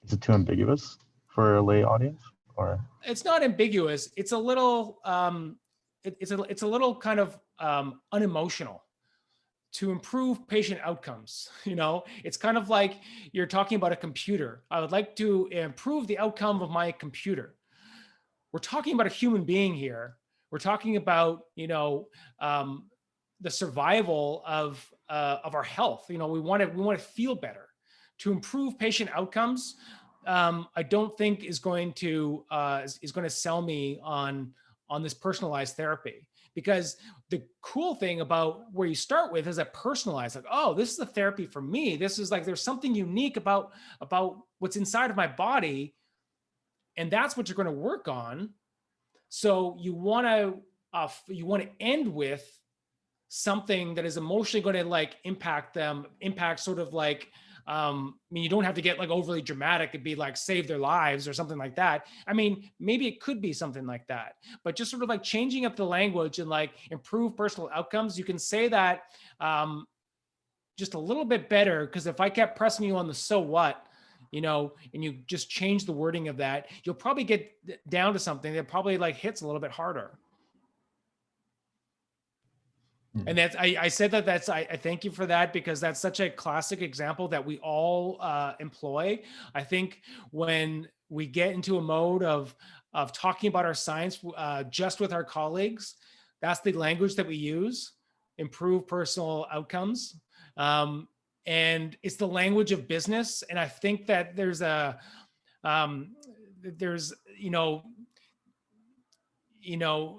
Is it too ambiguous for a lay audience, or? It's not ambiguous. It's a little it's a little kind of unemotional. To improve patient outcomes, it's kind of like you're talking about a computer. I would like to improve the outcome of my computer. We're talking about a human being here. We're talking about the survival of our health. We want to feel better. To improve patient outcomes, I don't think is going to sell me on this personalized therapy, because the cool thing about where you start with is a personalized, like, oh, this is a therapy for me. This is like, there's something unique about what's inside of my body, and that's what you're going to work on. So you want to end with something that is emotionally going to like impact sort of like mean, you don't have to get like overly dramatic and be like save their lives or something like that. I mean, maybe it could be something like that, but just sort of like changing up the language and like improve personal outcomes. You can say that just a little bit better, because if I kept pressing you on the so what, you know, and you just change the wording of that, you'll probably get down to something that probably like hits a little bit harder. And that's, I said that I thank you for that, because that's such a classic example that we all employ. I think when we get into a mode of talking about our science just with our colleagues, that's the language that we use, improve personal outcomes. And it's the language of business. And I think that there's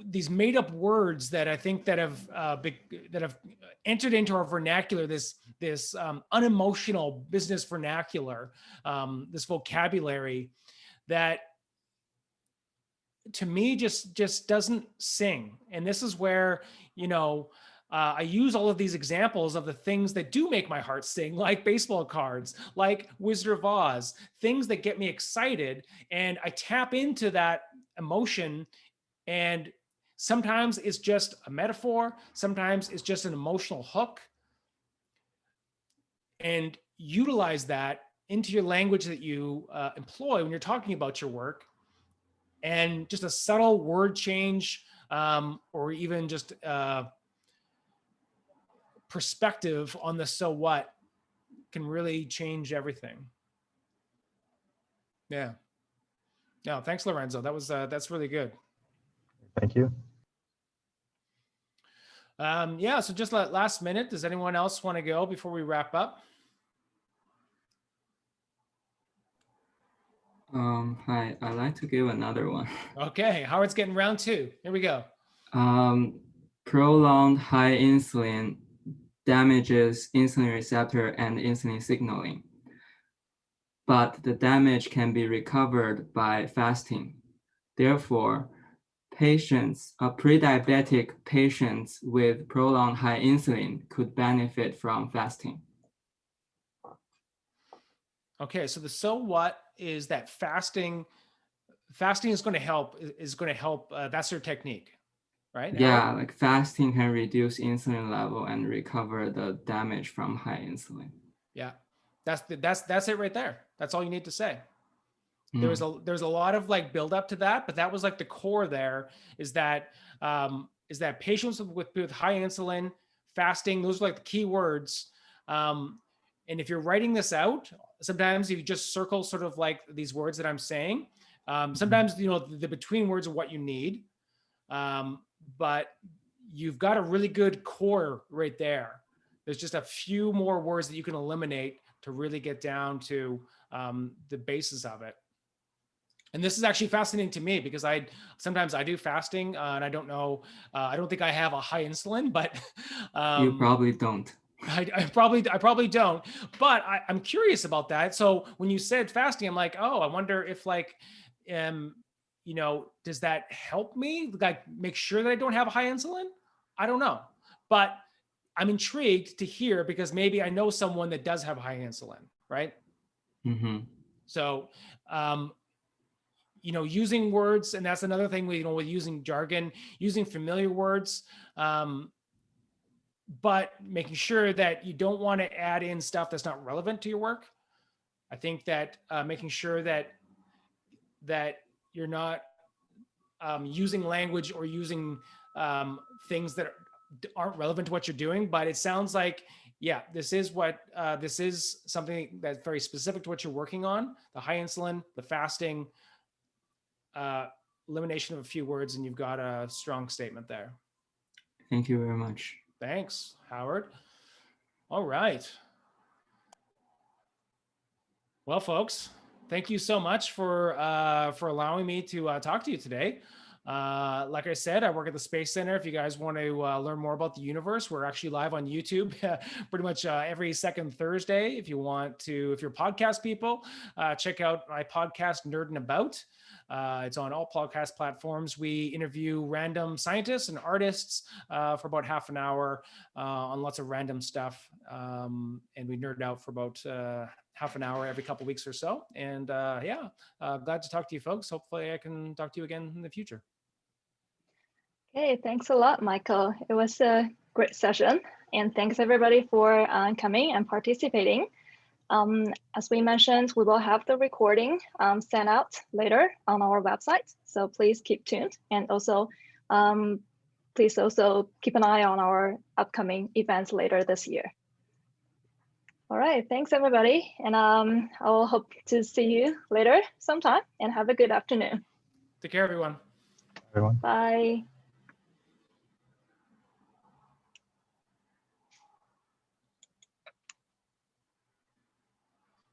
these made up words that I think that have entered into our vernacular, this unemotional business vernacular, this vocabulary that to me just doesn't sing. And this is where, I use all of these examples of the things that do make my heart sing, like baseball cards, like Wizard of Oz, things that get me excited. And I tap into that emotion. And sometimes it's just a metaphor. Sometimes it's just an emotional hook. And utilize that into your language that you employ when you're talking about your work. And just a subtle word change, or even just perspective on the so what can really change everything. Yeah. No, thanks, Lorenzo. That's really good. Thank you. Yeah, so just last minute, does anyone else want to go before we wrap up? Hi, I'd like to give another one. Okay, Howard's getting round two. Here we go. Prolonged high insulin damages insulin receptor and insulin signaling, but the damage can be recovered by fasting. Therefore, pre-diabetic patients with prolonged high insulin could benefit from fasting. Okay, so the so what is that fasting is going to help, that's your technique, right? Yeah, Howard? like fasting can reduce insulin level and recover the damage from high insulin. Yeah, that's it right there. That's all you need to say. There's a lot of like build up to that, but that was like the core there, is that patients with high insulin, fasting, those are like the key words. And if you're writing this out, sometimes you just circle sort of like these words that I'm saying. Sometimes, the between words are what you need. But you've got a really good core right there. There's just a few more words that you can eliminate to really get down to the basis of it. And this is actually fascinating to me, because sometimes I do fasting and I don't know, I don't think I have a high insulin, but you probably don't. I probably don't, but I'm curious about that. So when you said fasting, I'm like, oh, I wonder if like, does that help me like make sure that I don't have a high insulin? I don't know, but I'm intrigued to hear, because maybe I know someone that does have high insulin, right? Mm-hmm. So, using words, and that's another thing with using jargon, using familiar words, but making sure that you don't want to add in stuff that's not relevant to your work. I think that making sure that you're not using language or using things that aren't relevant to what you're doing. But it sounds like, yeah, this is something that's very specific to what you're working on: the high insulin, the fasting, elimination of a few words, and you've got a strong statement there. Thank you very much. Thanks, Howard. All right. Well, folks, thank you so much for allowing me to talk to you today. Like I said, I work at the Space Center. If you guys want to learn more about the universe, we're actually live on YouTube pretty much every second Thursday. If you're podcast people, check out my podcast, Nerdin' About. It's on all podcast platforms. We interview random scientists and artists for about half an hour on lots of random stuff. And we nerd out for about half an hour every couple weeks or so. And yeah, glad to talk to you folks. Hopefully I can talk to you again in the future. Okay, thanks a lot, Michael. It was a great session. And thanks everybody for coming and participating. As we mentioned, we will have the recording sent out later on our website. So please keep tuned. And also, please also keep an eye on our upcoming events later this year. All right, thanks everybody. And I will hope to see you later sometime and have a good afternoon. Take care, everyone. Everyone. Bye.